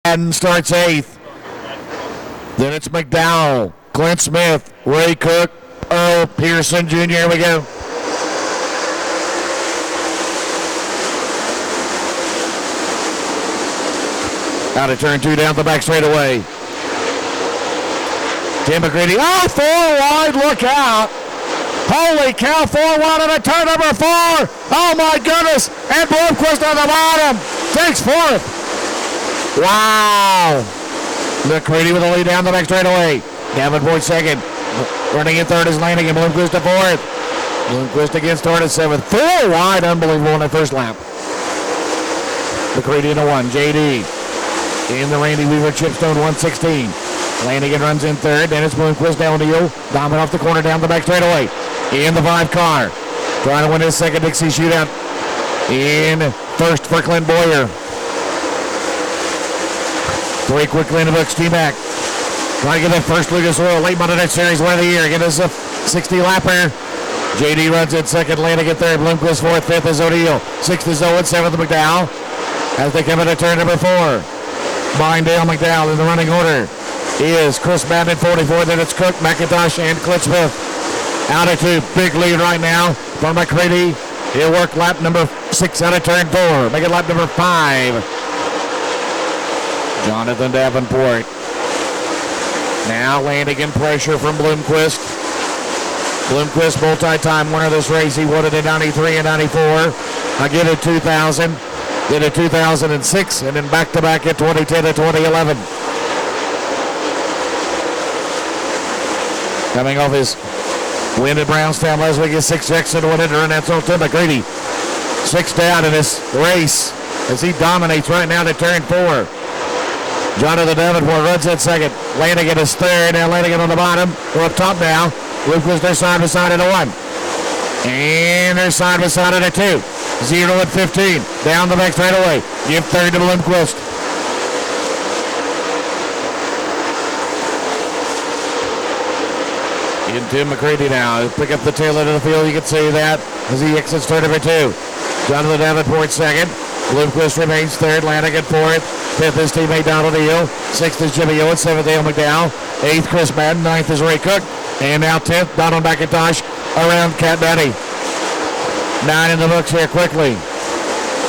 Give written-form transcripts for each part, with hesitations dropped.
Madden starts eighth. Then it's McDowell, Clint Smith, Ray Cook, Earl Pearson Jr. Here we go. Out of turn two down the back straightaway. Tim McCready, four wide, look out. Holy cow, four wide on a turn number four. Oh my goodness, and Bloomquist on the bottom. Takes fourth. Wow. McCready with a lead down the back straightaway. Davenport second. Running in third is Lanigan. Bloomquist to fourth. Bloomquist against Torres seventh. Four wide, unbelievable in the first lap. McCready into one. JD. In the Randy Weaver Chipstone 116. Lanigan runs in third. Then it's Bloomquist down to you. Dominant off the corner down the back straightaway. In the 5 car. Trying to win his second Dixie shootout. In first for Clint Boyer. 3 quickly in the books. T-Mac. Trying to get that first Lucas Oil late Monday Night Series win of the year. Get us a 60 lapper. JD runs in second. Lanigan third. Bloomquist fourth. Fifth is O'Neill. Sixth is Owen. Seventh McDowell. As they come into turn number 4. Behind Dale McDowell in the running order is Chris Madden at 44. Then it's Cook, McIntosh, and Clint Smith. Out of 2. Big lead right now for McCready. He'll work lap number 6 out of turn 4. Make it lap number 5. Jonathan Davenport. Now landing in pressure from Bloomquist. Bloomquist, multi-time winner of this race. He won it in 93 and 94. Again in 2000. Then in 2006. And then back-to-back in 2010 and 2011. Coming off his win at Brownstown last week is 6 Jackson won it, and that's on Tim McCready. 6 down in this race as he dominates right now to turn 4. Jonathan Davenport runs in second. Lanigan is third. Now Lanigan on the bottom. We're up top now. Lucas, they're side by side at a 1. And they're side by side at a 2. 0 and 15. Down the back straight away. Give third to Bloomquist. In Tim McCready now. Pick up the tail end of the field. You can see that as he exits turn number 2. Jonathan Davenport second. Bloomquist remains third. Lanigan fourth. Fifth is teammate Donald Eel. Sixth is Jimmy Owen. Seventh, Dale McDowell. Eighth, Chris Madden. Ninth is Ray Cook. And now 10th, Donald McIntosh around Cat Daddy. 9 in the books here quickly.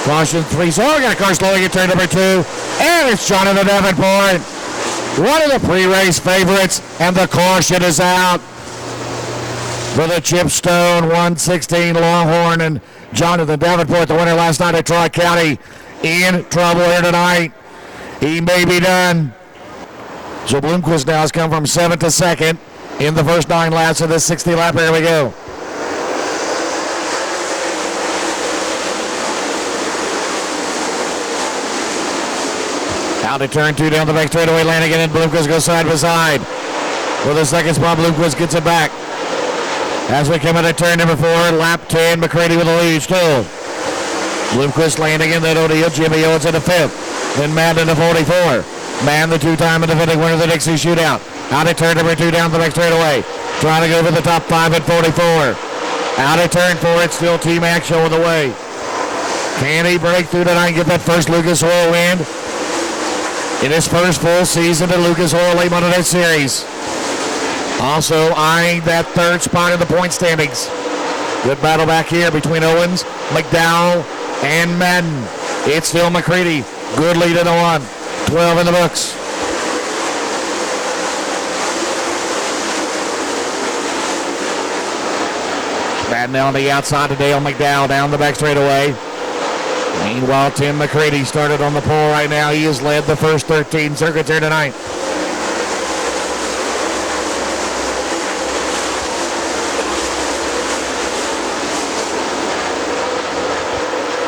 Caution 3. So we got a car slowing at turn number 2. And it's Jonathan Davenport. One of the pre-race favorites. And the caution is out for the Chipstone 116 Longhorn. And Jonathan Davenport, the winner last night at Tri-County, in trouble here tonight. He may be done. So Bloomquist now has come from 7th to 2nd in the first 9 laps of this 60 lap. Here we go. Out to turn 2 down the back straightaway. Lanigan and Bloomquist go side by side. For the second spot, Bloomquist gets it back. As we come into turn number 4, lap 10, McCready with the lead still. Bloomquist, Lanigan, then O'Neill, Jimmy Owens in the 5th. Then Madden to 44. Madden, the 2-time and defending winner of the Dixie shootout. Out of turn number 2 down the back straightaway. Trying to go for the top 5 at 44. Out of turn 4, it's still T-Mac showing the way. Can he break through tonight and get that first Lucas Oil win? In his first full season at Lucas Oil late Monday Night Series. Also eyeing that 3rd spot in the point standings. Good battle back here between Owens, McDowell, and Madden. It's still McCready. Good lead in the 1. 12 in the books. Madden on the outside to Dale McDowell down the back straightaway. Meanwhile, Tim McCready started on the pole right now. He has led the first 13 circuits here tonight.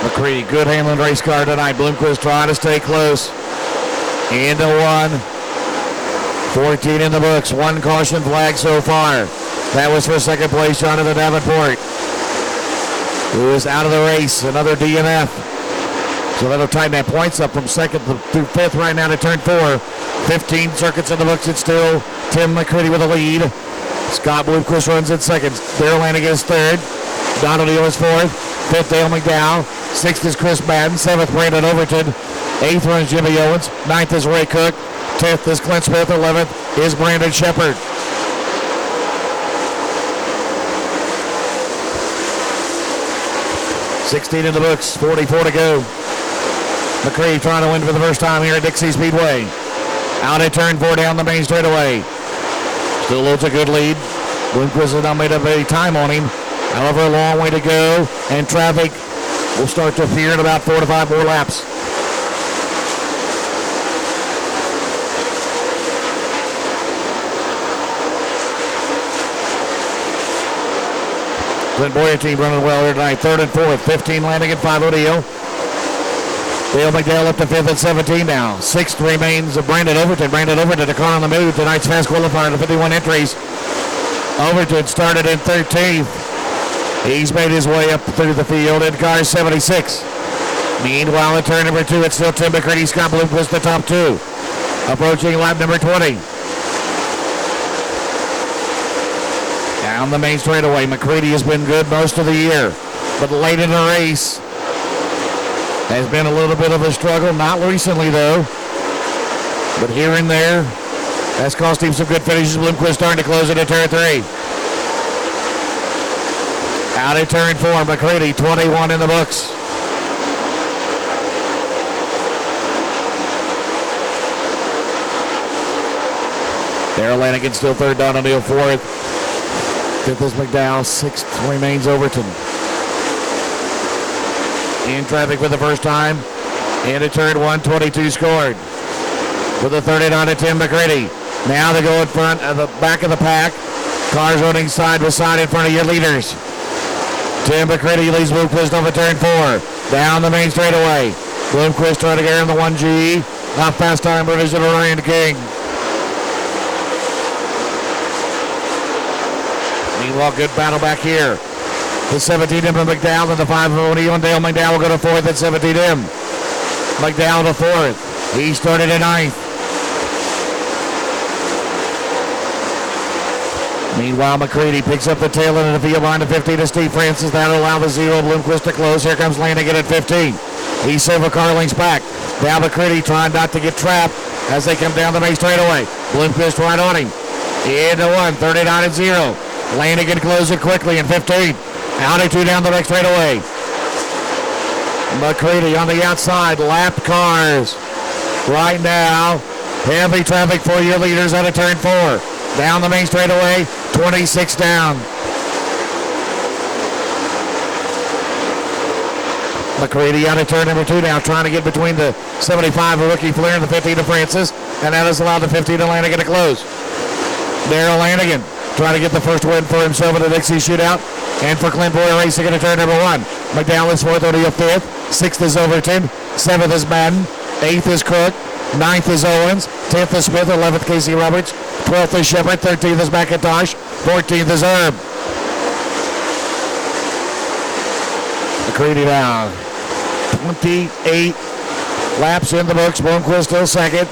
McCready, good handling race car tonight. Bloomquist trying to stay close. Into 1. 14 in the books. 1 caution flag so far. That was for second place, Jonathan Davenport, who is out of the race. Another DNF. So that'll tighten that points up from 2nd through 5th right now to turn 4. 15 circuits in the books. It's still Tim McCready with the lead. Scott Bloomquist runs in 2nd. Daryl Lanigan is 3rd. Donald Eel is 4th. 5th, Dale McDowell. 6th is Chris Madden. 7th, Brandon Overton. 8th runs Jimmy Owens. 9th is Ray Cook. 10th is Clint Smith. 11th is Brandon Shepard. $16 in the books, 44 to go. McCree trying to win for the first time here at Dixie Speedway. Out at turn 4 down the main straightaway. Still holds a good lead. Bloomquist has not made up any time on him. However, a long way to go, and traffic will start to appear in about 4 to 5 more laps. Clint Boyer team running well here tonight. 3rd and 4th. 15 landing at 5 O'Neill. Dale McDowell up to 5th at 17 now. 6th remains of Brandon Overton. Brandon Overton, a car on the move. Tonight's fast qualifier to 51 entries. Overton started in 13th. He's made his way up through the field in car 76. Meanwhile, at turn number 2, it's still Tim McCready, Scott Bloomquist, the top 2. Approaching lap number 20. Down the main straightaway. McCready has been good most of the year, but late in the race has been a little bit of a struggle. Not recently, though, but here and there has cost him some good finishes. Bloomquist starting to close it at turn 3. Out at turn 4, McCready, 21 in the books. Darrell Lanigan still 3rd, Don O'Neill 4th. 5th is McDowell, 6th remains Overton. In traffic for the first time. And at turn 1, 22 scored. With a 39 to Tim McCready. Now they go in front of the back of the pack. Cars running side by side in front of your leaders. Tim McCready leads Bloomquist off at turn 4. Down the main straightaway. Bloomquist trying to get in the 1G. Not fast time revision of Ryan King. Meanwhile, good battle back here. The 17M of McDowell and the 5 of O'Neill, and Dale McDowell will go to 4th at 17M. McDowell to 4th. He started at 9th. Meanwhile, McCready picks up the tail end of the field line to 15 to Steve Francis. That'll allow the 0 Bloomquist to close. Here comes Lanigan at 15. He's several car lengths back. Now McCready trying not to get trapped as they come down the main straightaway. Bloomquist right on him. Into 1, 39 and 0. Lanigan closes it quickly in 15. Out at 2 down the back straightaway. McCready on the outside. Lapped cars. Right now, heavy traffic for your leaders out of turn 4. Down the main straightaway, 26 down. McCready out of turn number 2 now, trying to get between the 75 of Rookie Flair and the 15 of Francis, and that has allowed the 15 of Lanigan to close. Darrell Lanigan trying to get the first win for himself in the Dixie shootout, and for Clint Boyer racing into turn number 1. McDowell is 4th, O'Neill 5th, 6th is Overton, 7th is Madden, 8th is Cook, 9th is Owens, 10th is Smith, 11th Casey Roberts, 12th is Shepard, 13th is McIntosh, 14th is Herb. McCready now. 28 laps in the books. Bloomquist still 2nd.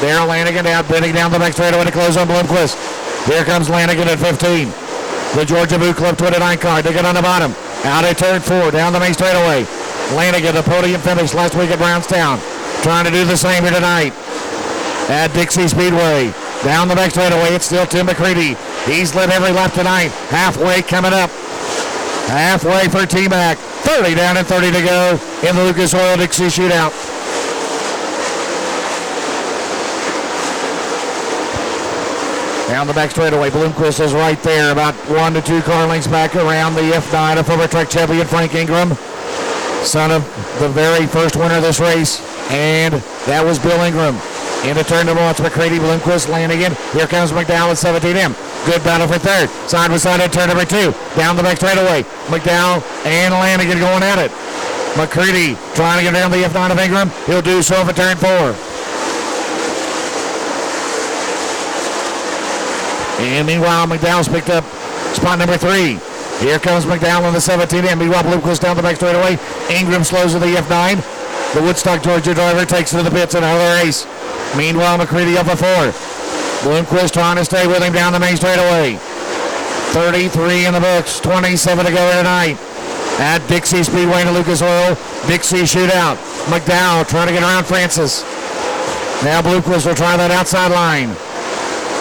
Darrell Lanigan out, bending down the back straightaway to close on Bloomquist. Here comes Lanigan at 15. The Georgia Boot Club 29 car, digging on the bottom. Out at turn 4, down the main straightaway. Lanigan, the podium finish last week at Brownstown. Trying to do the same here tonight at Dixie Speedway. Down the back straightaway, it's still Tim McCready. He's led every lap tonight. Halfway coming up. Halfway for T-Mac. 30 down and 30 to go in the Lucas Oil Dixie shootout. Down the back straightaway, Bloomquist is right there, about 1 to 2 car lengths back around the F9 of former track champion Frank Ingram, son of the very first winner of this race, and that was Bill Ingram. Into turn number 1, it's McCready, Bloomquist, Lanigan. Here comes McDowell at 17M. Good battle for 3rd. Side by side at turn number 2. Down the back straightaway, McDowell and Lanigan going at it. McCready trying to get down the F9 of Ingram. He'll do so for turn 4. And meanwhile, McDowell's picked up spot number 3. Here comes McDowell on the 17M. Meanwhile, Bloomquist down the back straightaway. Ingram slows to the F9. The Woodstock, Georgia driver takes it to the pits in another race. Meanwhile, McCready up a 4. Bloomquist trying to stay with him down the main straightaway. 33 in the books, 27 to go tonight at Dixie Speedway in the Lucas Oil Dixie shootout. McDowell trying to get around Francis. Now Bloomquist will try that outside line.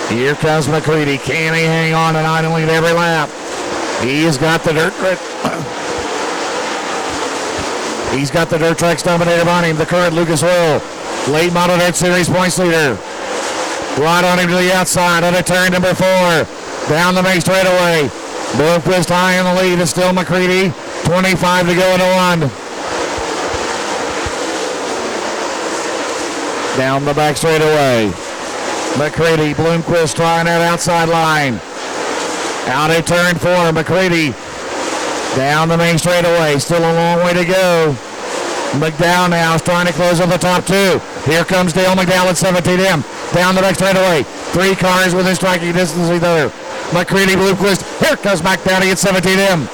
Here comes McCready. Can he hang on and not lead every lap? He's got the dirt. He's got the dirt tracks dominator on him. The current Lucas Oil late model dirt series points leader. Right on him to the outside on a turn number 4. Down the main straightaway. Bloomquist high in the lead. It's still McCready. 25 to go into 1. Down the back straightaway. McCready, Bloomquist trying that outside line. Out at turn 4. McCready down the main straightaway. Still a long way to go. McDowell now is trying to close on the top 2. Here comes Dale McDowell at 17M. Down the back straightaway. 3 cars within striking distance there. McCready, Bloomquist. Here comes McDowell at 17M.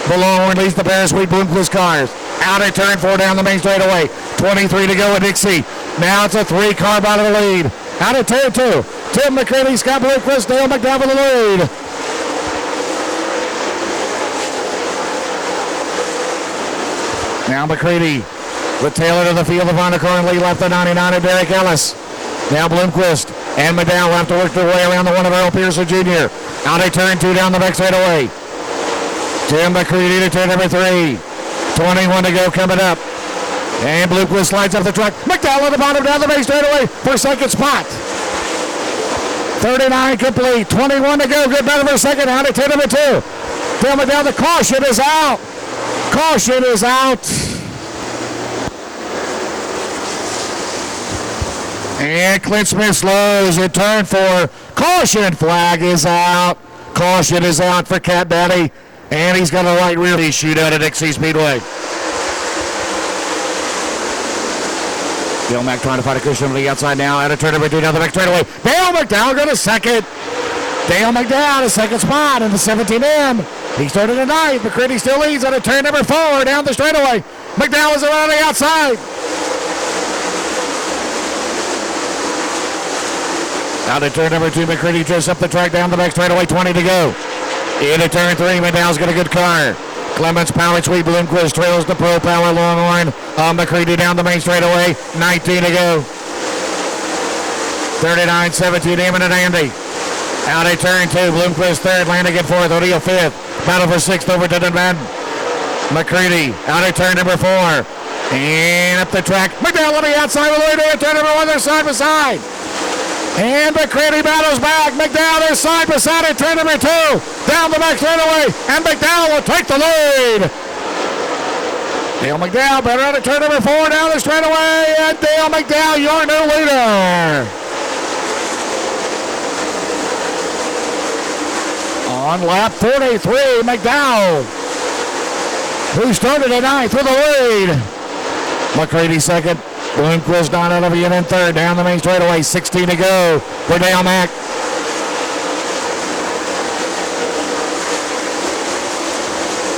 The Longhorn leads the Paris Sweet Bloomquist cars. Out at turn 4 down the main straightaway. 23 to go at Dixie. Now it's a 3-car out of the lead. Out of turn 2. Tim McCready, Scott Bloomquist, Dale McDowell in the lead. Now McCready, the tail end of the field of Honda currently left the 99 of Derek Ellis. Now Bloomquist and McDowell have to work their way around the one of Earl Pearson Jr. Out of turn 2 down the back straightaway. Tim McCready to turn number 3. 21 to go coming up. And Bloomquist slides up the track. McDowell at the bottom down the main straightaway for second spot. 39 complete. 21 to go. Good battle for second. Out of 10 number 2. Dale McDowell, the caution is out. Caution is out. And Clint Smith slows at turn 4. Caution flag is out. Caution is out for Cat Daddy. And he's got a right rear shootout at Dixie Speedway. Dale Mack trying to find a cushion on the outside now. Out of turn number 2 down the back straightaway. Dale McDowell going to second. Dale McDowell to second spot in the 17M. He started at 9th. McCready still leads out of turn number 4 down the straightaway. McDowell is around the outside. Out of turn number 2, McCready drifts up the track down the back straightaway. 20 to go. Into turn 3, McDowell's got a good car. Clements, Power Sweet, Bloomquist trails the Pro Power Longhorn. McCready down the main straightaway. 19 to go. 39-17, Damon and Andy. Out at turn 2, Bloomquist 3rd, Lanigan 4th, O'Neill 5th. Battle for 6th over to the man. McCready out at turn number 4. And up the track. McDowell on the outside with Lloyd at turn number 1. They're side by side. And McCready battles back. McDowell is side by side at turn number 2. Down the back straightaway. And McDowell will take the lead. Dale McDowell better out at turn number 4 down the straightaway. And Dale McDowell, your new leader. On lap 43, McDowell, who started at 9th with the lead. McCready second. Bloomquist not out of it in 3rd. Down the main straightaway. 16 to go for Dale Mack.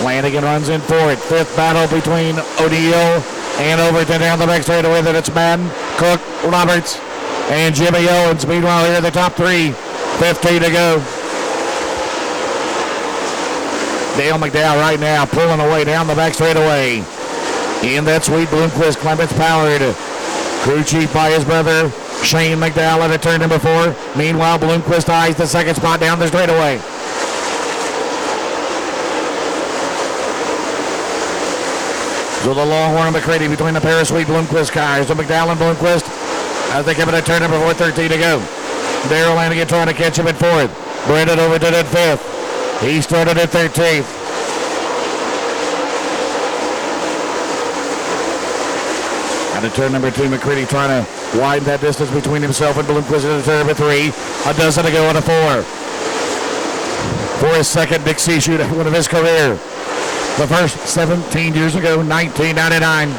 Lanigan runs in 4th. 5th battle between O'Neill and Overton down the back straightaway. Then it's Madden, Cook, Roberts, and Jimmy Owens. Meanwhile, here are the top 3. 15 to go. Dale McDowell right now pulling away down the back straightaway. In that Sweet Bloomquist, Clements powered. Crew chief by his brother, Shane McDowell at turn number 4. Meanwhile, Bloomquist eyes the second spot down the straightaway. So the Longhorn and McCready between the pair of Sweet Bloomquist cars. So McDowell and Bloomquist as they come in at turn number 4, 13 to go. Darrell Lanigan trying to catch him at 4th. Brendan Overton at 5th. He started at 13th. Out of turn number 2, McCready trying to widen that distance between himself and Bloomquist at turn number 3. A dozen to go on a 4. For his second Dixie shootout, one of his career. The first 17 years ago, 1999.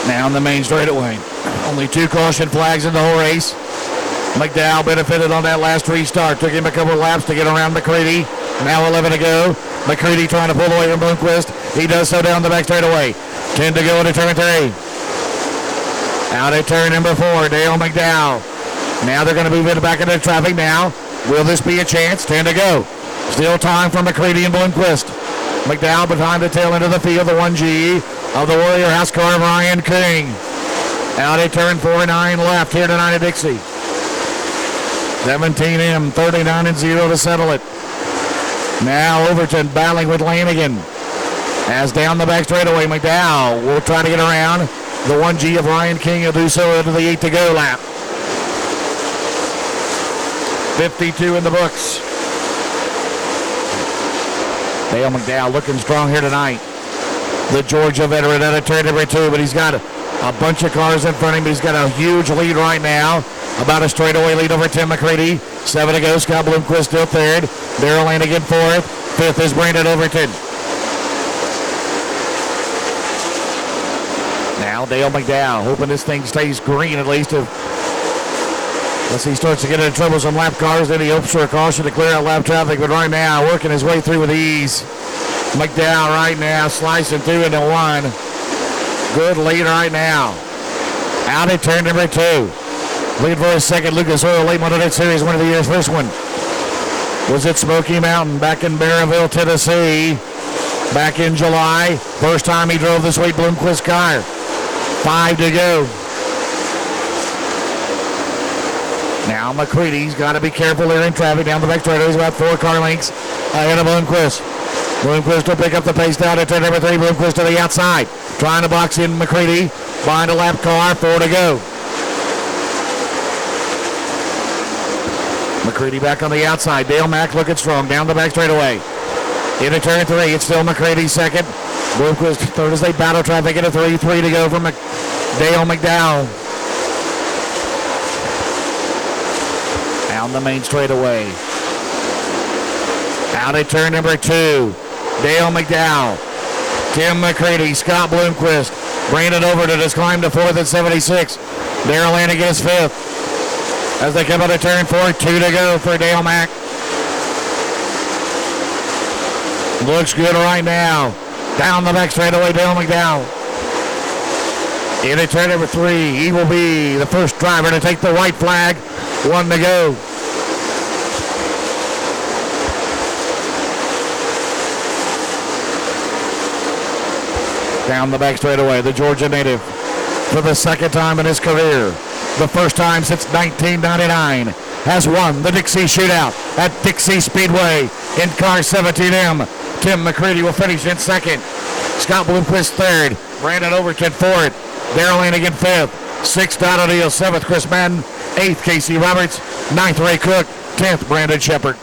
Now in the main straightaway. Only 2 caution flags in the whole race. McDowell benefited on that last restart. Took him a couple of laps to get around McCready. Now 11 to go. McCready trying to pull away from Bloomquist. He does so down the back straightaway. 10 to go into turn 3. Out at turn number 4, Dale McDowell. Now they're going to move it back into traffic now. Will this be a chance? 10 to go. Still time for McCready and Bloomquist. McDowell behind the tail end of the field, the 1G of the Warrior House car of Ryan King. Out at turn 4, 9 left here tonight at Dixie. 17M, 39-0 to settle it. Now Overton battling with Lanigan. As down the back straightaway, McDowell will try to get around. The 1G of Ryan King will do so into the 8 to go lap. 52 in the books. Dale McDowell looking strong here tonight. The Georgia veteran at a turn number 2, but he's got a bunch of cars in front of him. He's got a huge lead right now. About a straightaway lead over Tim McCready. 7 to go. Scott Bloomquist still third. Darrell Lanigan fourth. Fifth is Brandon Overton. Now Dale McDowell hoping this thing stays green at least. Unless he starts to get into trouble with some lap cars, then he hopes for a caution to clear out lap traffic. But right now, working his way through with ease. McDowell right now slicing through into 1. Good lead right now. Out at turn number 2. Lead for a second. Lucas Oil, late Model X Series, one of the year's first one. Was at Smoky Mountain back in Barronville, Tennessee. Back in July. First time he drove the Sweet Bloomquist car. 5 to go. Now McCready's got to be careful here in traffic down the back straightaway. He's about 4 car lengths ahead of Bloomquist. Bloomquist will pick up the pace down at turn number 3. Bloomquist to the outside. Trying to box in McCready. Behind a lap car. 4 to go. McCready back on the outside. Dale Mack looking strong down the back straightaway. Into turn 3. It's still McCready second. Bloomquist third as they battle traffic into 3. 3 to go from Dale McDowell. Down the main straightaway. Out at turn number 2. Dale McDowell. Tim McCready. Scott Bloomquist. Brandon Overton has climbed to 4th at 76. Darrell Lanigan is 5th. As they come out of turn 4, 2 to go for Dale Mack. Looks good right now. Down the back straightaway, Dale McDowell. Into turn number 3, he will be the first driver to take the white flag. 1 to go. Down the back straightaway, the Georgia native for the second time in his career. The first time since 1999, has won the Dixie Shootout at Dixie Speedway in car 17M. Tim McCready will finish in second. Scott Bloomquist third. Brandon Overton fourth. Darrell Lanigan fifth. 6th Don O'Neill, 7th Chris Madden. 8th Casey Roberts. 9th Ray Cook. 10th Brandon Shepard.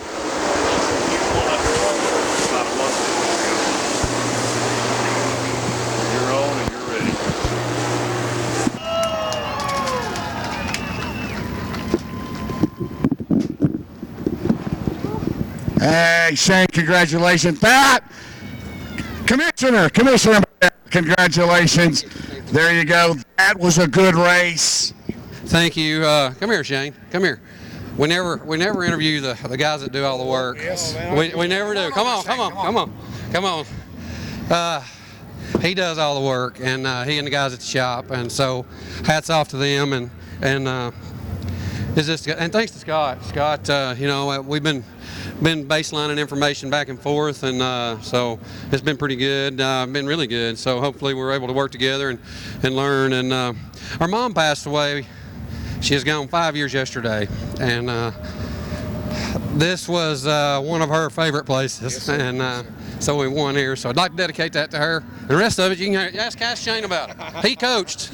Hey, Shane, congratulations. Commissioner, congratulations. There you go. That was a good race. Thank you. Come here, Shane. Come here. We never interview the guys that do all the work. Yes. We never do. Come on. He does all the work, and he and the guys at the shop, and so hats off to them, and thanks to Scott. Scott, we've been baselining information back and forth, and so it's been pretty good. Been really good. So hopefully we're able to work together and learn. And our mom passed away. She was gone 5 years yesterday, and this was one of her favorite places. Yes, and so we won here. So I'd like to dedicate that to her. The rest of it, you can ask Shane about it. He coached.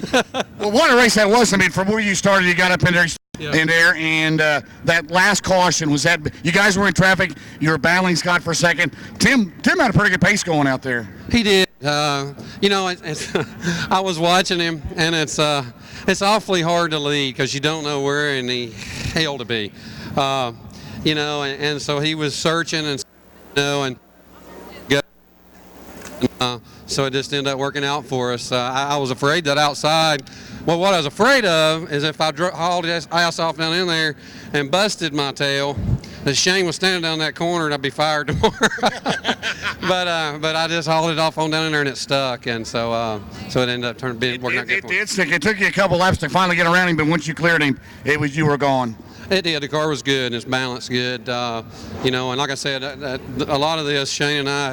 Well, what a race that was. I mean, from where you started, you got up in there. Yep. In there, and that last caution was that you guys were in traffic. You were battling Scott for a second. Tim had a pretty good pace going out there. He did. I was watching him, and it's awfully hard to lead because you don't know where in the hell to be. And so he was searching and so it just ended up working out for us. I was afraid that outside. Well, what I was afraid of is if I hauled his ass off down in there and busted my tail, that Shane was standing down that corner and I'd be fired tomorrow. but I just hauled it off on down in there and it stuck, and so it ended up working out good. It did stick. It took you a couple laps to finally get around him, but once you cleared him, you were gone. It did. The car was good and its balance good. And like I said, a lot of this Shane and I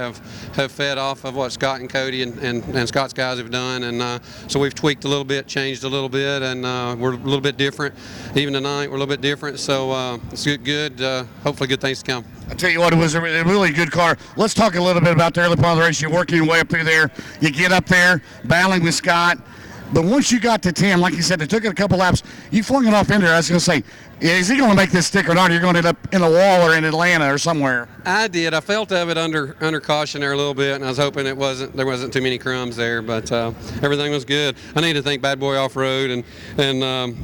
have fed off of what Scott and Cody and Scott's guys have done, and so we've tweaked a little bit, changed a little bit, and we're a little bit different. Even tonight, we're a little bit different. So it's good. Hopefully, good things to come. I tell you what, it was a really good car. Let's talk a little bit about the early part of the race. You're working your way up through there. You get up there, battling with Scott. But once you got to Tim, like you said, it took it a couple laps. You flung it off in there. I was going to say, is he going to make this stick or not? You're going to end up in a wall or in Atlanta or somewhere. I did. I felt of it under caution there a little bit, and I was hoping there wasn't too many crumbs there. But everything was good. I need to thank Bad Boy Off Road and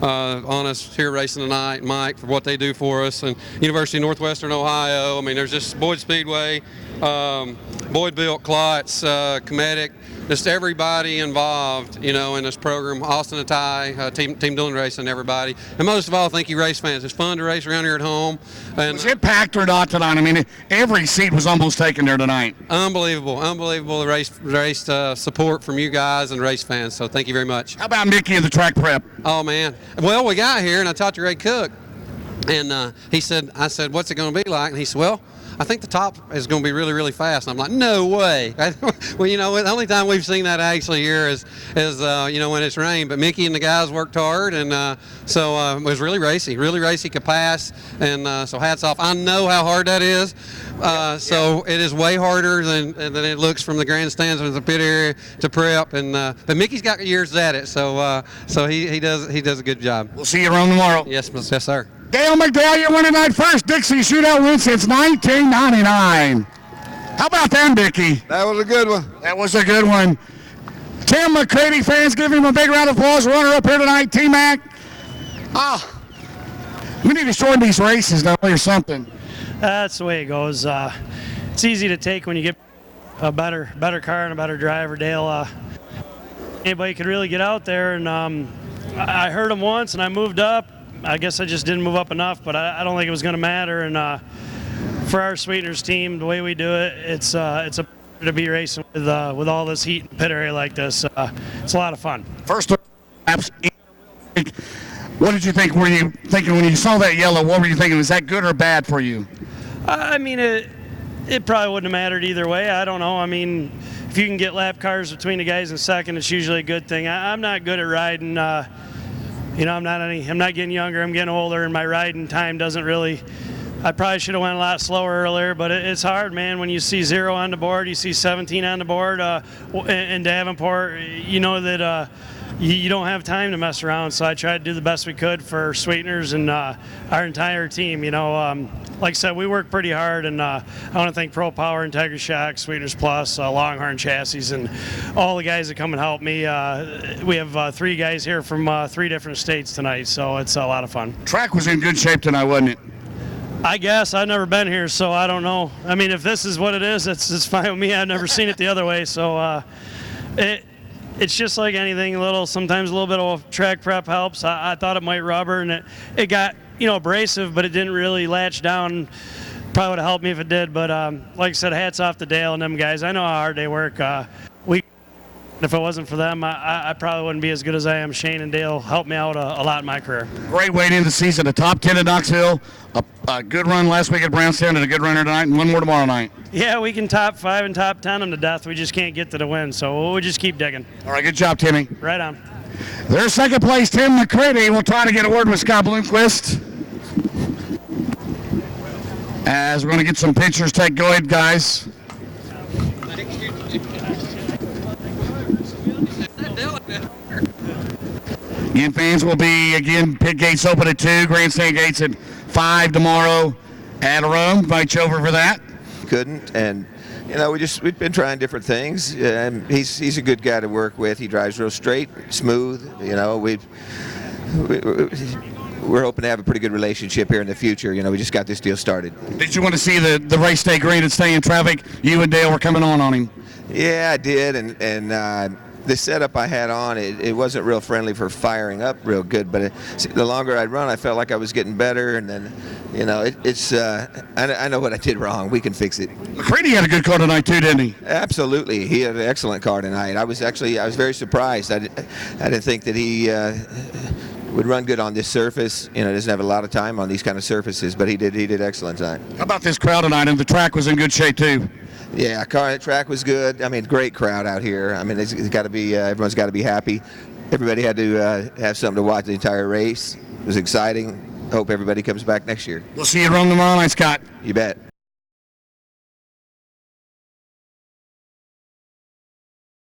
Honest here racing tonight, Mike, for what they do for us, and University of Northwestern Ohio. I mean, there's just Boyd Speedway, Boyd Built, Klotz, Comedic, just everybody involved, in this program. Austin Attai, Team Dillon Racing, everybody. And most of all, thank you, race fans. It's fun to race around here at home. And was it packed or not tonight? I mean, every seat was almost taken there tonight. Unbelievable race support from you guys and race fans. So thank you very much. How about Mickey and the track prep? Oh man, well we got here and I talked to Ray Cook, and I said, what's it going to be like? And he said, well, I think the top is going to be really, really fast. And I'm like, no way. Well, the only time we've seen that actually here is when it's rained. But Mickey and the guys worked hard, and so it was really racy, could pass, and so hats off. I know how hard that is. So it is way harder than it looks from the grandstands or the pit area to prep. And but Mickey's got years at it, so he does a good job. We'll see you around tomorrow. Yes, sir. Dale McDowell, you're winning tonight first. Dixie shootout win since 1999. How about that, Dickie? That was a good one. That was a good one. Tim McCready fans, give him a big round of applause. Runner up here tonight, T-Mac. We need to shorten these races now or something. That's the way it goes. It's easy to take when you get a better car and a better driver. Dale, anybody could really get out there, and I heard him once, and I moved up. I guess I just didn't move up enough, but I don't think it was going to matter. And for our Sweeteners team, the way we do it, it's a pleasure to be racing with all this heat in the pit area like this. It's a lot of fun. First laps. What did you think? Were you thinking when you saw that yellow? What were you thinking? Was that good or bad for you? I mean, it probably wouldn't have mattered either way. I don't know. I mean, if you can get lap cars between the guys in second, it's usually a good thing. I'm not good at riding. I'm not getting younger. I'm getting older, and my riding time doesn't really. I probably should have went a lot slower earlier, but it's hard, man. When you see 0 on the board, you see 17 on the board in Davenport, you know that you don't have time to mess around. So I tried to do the best we could for Sweeteners and our entire team. Like I said, we work pretty hard, and I want to thank Pro Power, Integrity Shock, Sweeteners Plus, Longhorn Chassis, and all the guys that come and help me. We have 3 guys here from 3 different states tonight, so it's a lot of fun. Track was in good shape tonight, wasn't it? I guess. I've never been here, so I don't know. I mean, if this is what it is, it's fine with me. I've never seen it the other way, so it's just like anything. Sometimes a little bit of track prep helps. I thought it might rubber, and it got abrasive, but it didn't really latch down. Probably would have helped me if it did, but like I said, hats off to Dale and them guys. I know how hard they work. If it wasn't for them, I probably wouldn't be as good as I am. Shane and Dale helped me out a lot in my career. Great way to end the season. A top 10 at Knox Hill, a good run last week at Brownstown, and a good runner tonight, and one more tomorrow night. Yeah, we can top 5 and top 10 them to death. We just can't get to the win, so we'll just keep digging. All right, good job, Timmy. Right on. There's second place, Tim McCready. We'll try to get a word with Scott Bloomquist. As we're going to get some pictures. Go ahead, guys. Again, fans will be, pit gates open at 2, grandstand gates at 5 tomorrow at Rome. Invite you over for that. Couldn't, and we've been trying different things. He's a good guy to work with. He drives real straight, smooth. We're hoping to have a pretty good relationship here in the future. We just got this deal started. Did you want to see the race stay green and stay in traffic? You and Dale were coming on him. Yeah, I did, and the setup I had on, it wasn't real friendly for firing up real good, but the longer I'd run, I felt like I was getting better, and then, I know what I did wrong. We can fix it. McCready had a good car tonight too, didn't he? Absolutely. He had an excellent car tonight. I was very surprised. I didn't think that he would run good on this surface. You know, doesn't have a lot of time on these kind of surfaces, but he did excellent time. How about this crowd tonight? And the track was in good shape too. Yeah, track was good. I mean, great crowd out here. I mean, it's got to be everyone's got to be happy. Everybody had to have something to watch the entire race. It was exciting. Hope everybody comes back next year. We'll see you around tomorrow night, Scott. You bet.